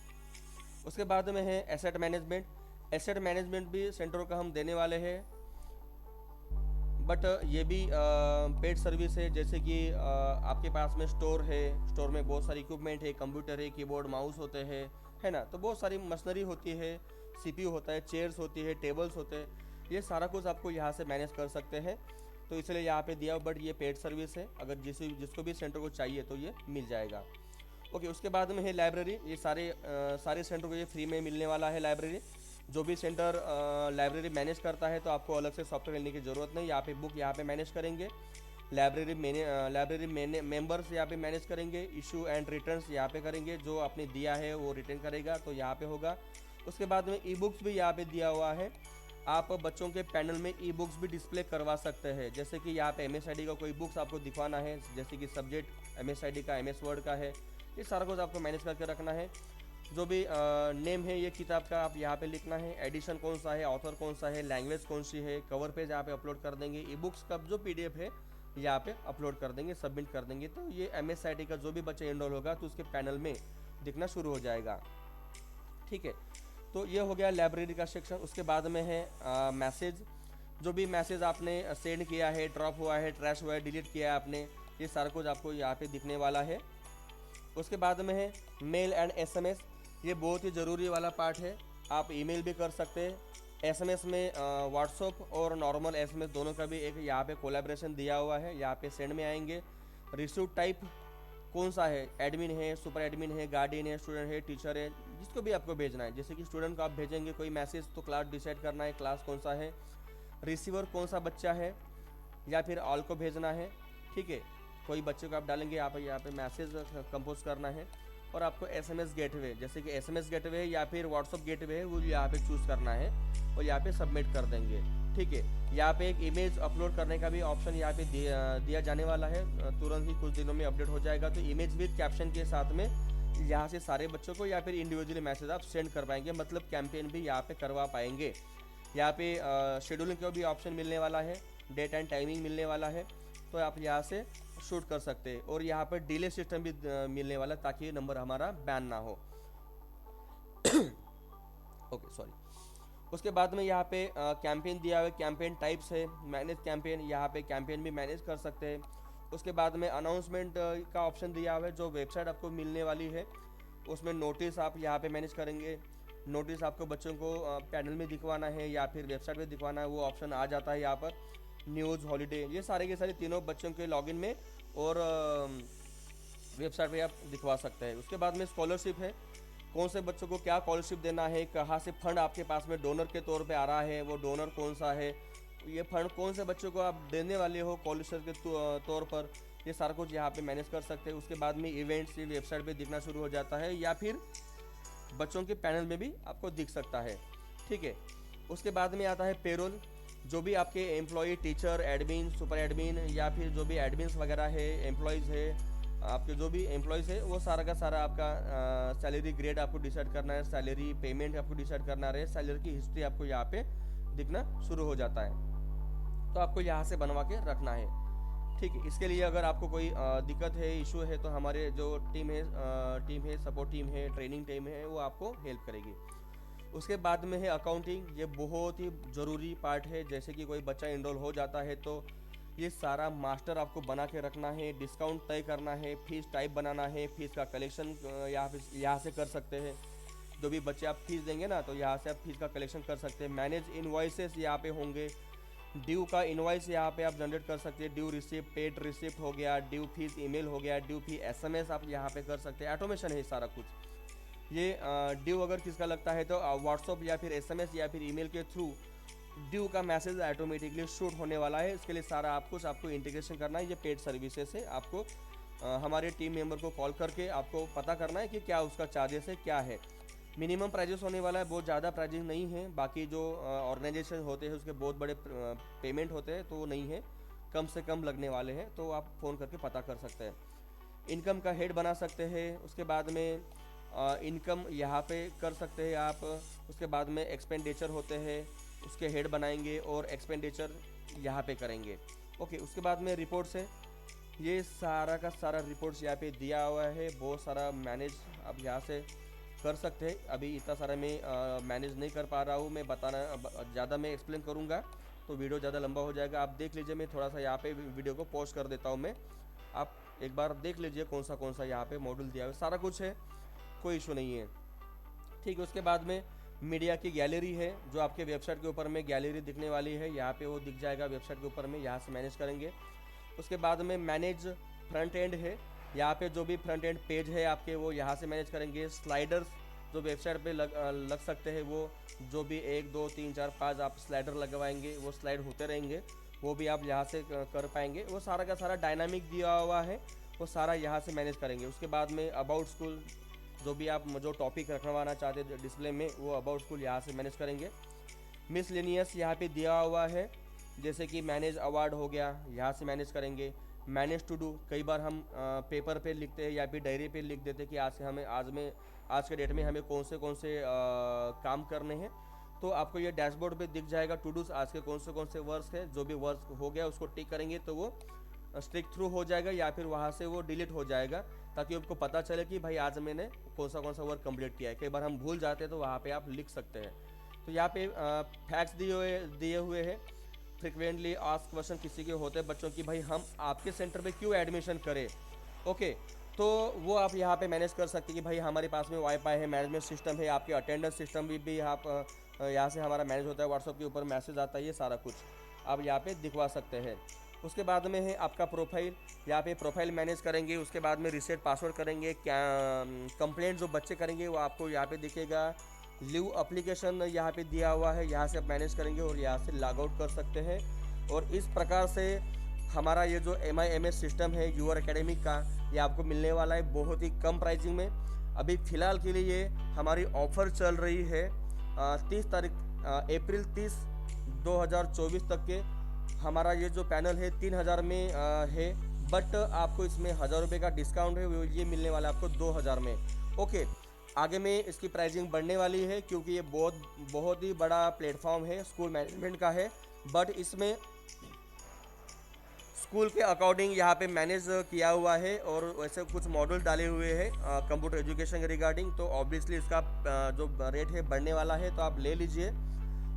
उसके बाद में है एसेट मैनेजमेंट। एसेट मैनेजमेंट भी सेंटर का हम देने वाले हैं, बट ये भी पेड सर्विस है। जैसे कि आपके पास में स्टोर है, स्टोर में बहुत सारी इक्विपमेंट है, कंप्यूटर है, कीबोर्ड माउस होते हैं, है ना, तो बहुत सारी मशीनरी होती है, CPU होता है, चेयर्स होती है, टेबल्स होते हैं, ये सारा कुछ आपको यहाँ से मैनेज कर सकते हैं। तो इसलिए यहाँ पे दिया, बट ये पेड सर्विस है, अगर जिसको भी सेंटर को चाहिए तो ये मिल जाएगा। ओके, उसके बाद में है लाइब्रेरी। ये सारे सेंटर को ये फ्री में मिलने वाला है लाइब्रेरी। जो भी सेंटर लाइब्रेरी मैनेज करता है तो आपको अलग से सॉफ्टवेयर लेने की ज़रूरत नहीं, यहाँ पे बुक यहाँ पे मैनेज करेंगे, लाइब्रेरी मेंबर्स यहाँ पे मैनेज करेंगे, इशू एंड रिटर्न्स यहाँ पे करेंगे, जो आपने दिया है वो रिटर्न करेगा तो यहाँ पे होगा। उसके बाद में ई बुक्स भी यहाँ पे दिया हुआ है, आप बच्चों के पैनल में ई बुक्स भी डिस्प्ले करवा सकते हैं। जैसे कि यहाँ पे MSID का कोई बुक्स आपको दिखवाना है, जैसे कि सब्जेक्ट MSID का, MS वर्ड का है, ये सारा कुछ आपको मैनेज करके रखना है। जो भी नेम है ये किताब का आप यहाँ पे लिखना है, एडिशन कौन सा है, ऑथर कौन सा है, लैंग्वेज कौन सी है, कवर पेज यहाँ पे अपलोड कर देंगे, ई बुक्स का जो PDF है यहाँ पे अपलोड कर देंगे, सबमिट कर देंगे, तो ये MSIT का जो भी बच्चा इनरोल होगा तो उसके पैनल में दिखना शुरू हो जाएगा। ठीक है, तो ये हो गया लाइब्रेरी का सेक्शन। उसके बाद में है मैसेज। जो भी मैसेज आपने सेंड किया है, ड्रॉप हुआ है, ट्रैश हुआ है, डिलीट किया है आपने, ये सारा कुछ आपको यहाँ पे दिखने वाला है। उसके बाद में है मेल एंड SMS। ये बहुत ही ज़रूरी वाला पार्ट है, आप ईमेल भी कर सकते हैं, SMS में व्हाट्सअप और नॉर्मल SMS दोनों का भी एक यहाँ पे कोलैबोरेशन दिया हुआ है, यहाँ पे सेंड में आएंगे। रिसीव टाइप कौन सा है, एडमिन है, सुपर एडमिन है, गार्डियन है, स्टूडेंट है, टीचर है, जिसको भी आपको भेजना है। जैसे कि स्टूडेंट को आप भेजेंगे कोई मैसेज तो क्लास डिसाइड करना है क्लास कौन सा है, रिसीवर कौन सा बच्चा है, या फिर ऑल को भेजना है। ठीक है, कोई बच्चे को आप डालेंगे यहाँ पे मैसेज कंपोज करना है, और आपको SMS गेटवे, जैसे कि SMS गेटवे या फिर व्हाट्सअप गेटवे है, वो यहाँ पे चूज़ करना है और यहाँ पे सबमिट कर देंगे। ठीक है, यहाँ पे एक इमेज अपलोड करने का भी ऑप्शन यहाँ पे दिया जाने वाला है, तुरंत ही कुछ दिनों में अपडेट हो जाएगा। तो इमेज विद कैप्शन के साथ में यहाँ से सारे बच्चों को या फिर इंडिविजुअली मैसेज आप सेंड कर पाएंगे, मतलब कैंपेन भी यहाँ पे करवा पाएंगे। यहाँ पे शेड्यूलिंग का भी ऑप्शन मिलने वाला है, डेट एंड टाइमिंग मिलने वाला है, तो आप यहाँ से शूट कर सकते हैं। और यहाँ पर डिले सिस्टम भी मिलने वाला है, ताकि ये नंबर हमारा बैन ना हो। Okay, sorry. उसके बाद में यहाँ पे कैंपेन दिया हुआ है, कैंपेन टाइप्स है, मैनेज कैंपेन, यहाँ पे कैंपेन भी मैनेज कर सकते हैं। उसके बाद में अनाउंसमेंट का ऑप्शन दिया हुआ है, जो वेबसाइट आपको मिलने वाली है उसमें नोटिस आप यहाँ पे मैनेज करेंगे। नोटिस आपको बच्चों को पैनल में दिखवाना है या फिर वेबसाइट पे दिखवाना है, वो ऑप्शन आ जाता है यहाँ पर। न्यूज़, हॉलीडे, ये सारे के सारे तीनों बच्चों के लॉगिन में और वेबसाइट पे आप दिखवा सकते हैं। उसके बाद में स्कॉलरशिप है, कौन से बच्चों को क्या स्कॉलरशिप देना है, कहाँ से फंड आपके पास में डोनर के तौर पे आ रहा है, वो डोनर कौन सा है, ये फंड कौन से बच्चों को आप देने वाले हो स्कॉलरशिप के तौर पर, ये सारा कुछ यहाँ पे मैनेज कर सकते हैं। उसके बाद में इवेंट्स ये वेबसाइट पे दिखना शुरू हो जाता है या फिर बच्चों के पैनल में भी आपको दिख सकता है, ठीक है। उसके बाद में आता है पेरोल, जो भी आपके employ, teacher, admin, super admin या फिर जो भी एडमिन्स वगैरह है, एम्प्लॉयज़ है, आपके जो भी एम्प्लॉयज़ है, वो सारा का सारा आपका सैलरी ग्रेड आपको डिसाइड करना है, सैलरी पेमेंट आपको डिसाइड करना है, सैलरी की हिस्ट्री आपको यहाँ पे दिखना शुरू हो जाता है। तो आपको यहाँ से बनवा के रखना है, ठीक है। इसके लिए अगर आपको कोई दिक्कत है, इशू है, तो हमारे जो टीम है, सपोर्ट टीम है, ट्रेनिंग टीम है, वो आपको हेल्प करेगी। उसके बाद में है अकाउंटिंग, ये बहुत ही ज़रूरी पार्ट है। जैसे कि कोई बच्चा इनरोल हो जाता है तो ये सारा मास्टर आपको बना के रखना है, डिस्काउंट तय करना है, फीस टाइप बनाना है, फीस का कलेक्शन यहाँ से कर सकते हैं। जो भी बच्चे आप फीस देंगे ना, तो यहाँ से आप फीस का कलेक्शन कर सकते हैं। मैनेज इनवॉइसेस यहाँ पे होंगे, ड्यू का इनवॉइस यहाँ पे आप जनरेट कर सकते हैं, ड्यू रिसिप्ट, पेड रिसिप्ट हो गया, ड्यू फीस ईमेल हो गया, ड्यू फी एसएमएस आप यहाँ पे कर सकते हैं। ऑटोमेशन है सारा कुछ। ये ड्यू अगर किसका लगता है तो व्हाट्सअप या फिर एसएमएस या फिर ईमेल के थ्रू ड्यू का मैसेज ऑटोमेटिकली शूट होने वाला है। इसके लिए सारा आपको इंटीग्रेशन करना है। ये पेड सर्विसेज है, आपको हमारे टीम मेंबर को कॉल करके आपको पता करना है कि क्या उसका चार्जेस है, क्या है। मिनिमम प्राइजेस होने वाला है, बहुत ज़्यादा प्राइजेस नहीं है। बाकी जो ऑर्गेनाइजेशन होते हैं उसके बहुत बड़े पेमेंट होते हैं, तो वो नहीं है, कम से कम लगने वाले हैं, तो आप फ़ोन करके पता कर सकते हैं। इनकम का हेड बना सकते हैं। उसके बाद में इनकम यहाँ पे कर सकते हैं आप। उसके बाद में एक्सपेंडिचर होते हैं, उसके हेड बनाएंगे और एक्सपेंडिचर यहाँ पे करेंगे, ओके। उसके बाद में रिपोर्ट्स है, ये सारा का सारा रिपोर्ट्स यहाँ पे दिया हुआ है। बहुत सारा मैनेज आप यहाँ से कर सकते हैं। अभी इतना सारा मैं मैनेज नहीं कर पा रहा हूँ, मैं बताना ज़्यादा मैं एक्सप्लेन करूँगा तो वीडियो ज़्यादा लंबा हो जाएगा। आप देख लीजिए, मैं थोड़ा सा यहाँ पे वीडियो को पॉज कर देता हूँ मैं, आप एक बार देख लीजिए कौन सा यहाँ पे मॉड्यूल दिया हुआ है। सारा कुछ है, कोई इशू नहीं है, ठीक है। उसके बाद में मीडिया की गैलरी है, जो आपके वेबसाइट के ऊपर में गैलरी दिखने वाली है, यहाँ पे वो दिख जाएगा वेबसाइट के ऊपर में, यहाँ से मैनेज करेंगे। उसके बाद में मैनेज फ्रंट एंड है, यहाँ पे जो भी फ्रंट एंड पेज है आपके वो यहाँ से मैनेज करेंगे। स्लाइडर्स जो वेबसाइट पे लग सकते हैं, वो जो भी 1 2 3 4 5 आप स्लाइडर लगवाएंगे, वो स्लाइड होते रहेंगे, वो भी आप यहाँ से कर पाएंगे। वो सारा का सारा डायनामिक दिया हुआ है, वो सारा यहाँ से मैनेज करेंगे। उसके बाद में अबाउट स्कूल, जो भी आप जो टॉपिक रखवाना चाहते हैं डिस्प्ले में, वो अबाउट स्कूल यहाँ से मैनेज करेंगे। मिसलेनियस यहाँ पे दिया हुआ है, जैसे कि मैनेज अवार्ड हो गया, यहाँ से मैनेज करेंगे। मैनेज टू डू, कई बार हम पेपर पे लिखते हैं या फिर डायरी पे लिख देते हैं कि आज के डेट में हमें कौन से काम करने हैं, तो आपको ये डैशबोर्ड पे दिख जाएगा टू डूज, आज के कौन से वर्क है। जो भी वर्क हो गया उसको टिक करेंगे तो वो स्ट्रिक थ्रू हो जाएगा या फिर वहाँ से वो डिलीट हो जाएगा, ताकि आपको पता चले कि भाई आज मैंने कौन सा वर्क कंप्लीट किया है। कई बार हम भूल जाते हैं तो वहाँ पे आप लिख सकते हैं। तो यहाँ पे फैक्ट्स दिए हुए हैं। फ्रिक्वेंटली आस्क क्वेश्चन किसी के होते हैं बच्चों की, भाई हम आपके सेंटर पे क्यों एडमिशन करें, ओके। तो वो आप यहाँ पे मैनेज कर सकते हैं कि भाई हमारे पास में वाईफाई है, मैनेजमेंट सिस्टम है, आपके अटेंडेंस सिस्टम भी आप यहाँ से हमारा मैनेज होता है, व्हाट्सअप के ऊपर मैसेज आता है, ये सारा कुछ आप यहाँ पे दिखवा सकते हैं। उसके बाद में है आपका प्रोफाइल, यहाँ पे प्रोफाइल मैनेज करेंगे। उसके बाद में रीसेट पासवर्ड करेंगे। क्या कंप्लेंट जो बच्चे करेंगे वो आपको यहाँ पे दिखेगा। लीव एप्लीकेशन यहाँ पे दिया हुआ है, यहाँ से आप मैनेज करेंगे और यहाँ से लॉग आउट कर सकते हैं। और इस प्रकार से हमारा ये जो MIMS सिस्टम है यूर एकेडमिक का, ये आपको मिलने वाला है बहुत ही कम प्राइसिंग में। अभी फ़िलहाल के लिए ये हमारी ऑफ़र चल रही है 30 तारीख अप्रैल 30 2024 तक के। हमारा ये जो पैनल है 3000 में है, बट आपको इसमें 1000 रुपये का डिस्काउंट है, ये मिलने वाला है आपको 2000 में, ओके। आगे में इसकी प्राइसिंग बढ़ने वाली है क्योंकि ये बहुत ही बड़ा प्लेटफॉर्म है, स्कूल मैनेजमेंट का है, बट इसमें स्कूल के अकॉर्डिंग यहाँ पे मैनेज किया हुआ है और वैसे कुछ मॉडल डाले हुए हैं कंप्यूटर एजुकेशन के रिगार्डिंग। तो ऑब्वियसली इसका जो रेट है बढ़ने वाला है, तो आप ले लीजिए।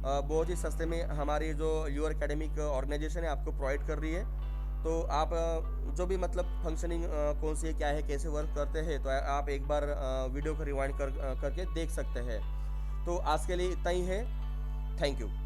बहुत ही सस्ते में हमारी जो यूर एकेडमिक ऑर्गेनाइजेशन है आपको प्रोवाइड कर रही है। तो आप जो भी मतलब फंक्शनिंग कौन सी है, क्या है, कैसे वर्क करते हैं, तो आप एक बार वीडियो को रिवाइंड करके देख सकते हैं। तो आज के लिए इतना ही है। Thank you.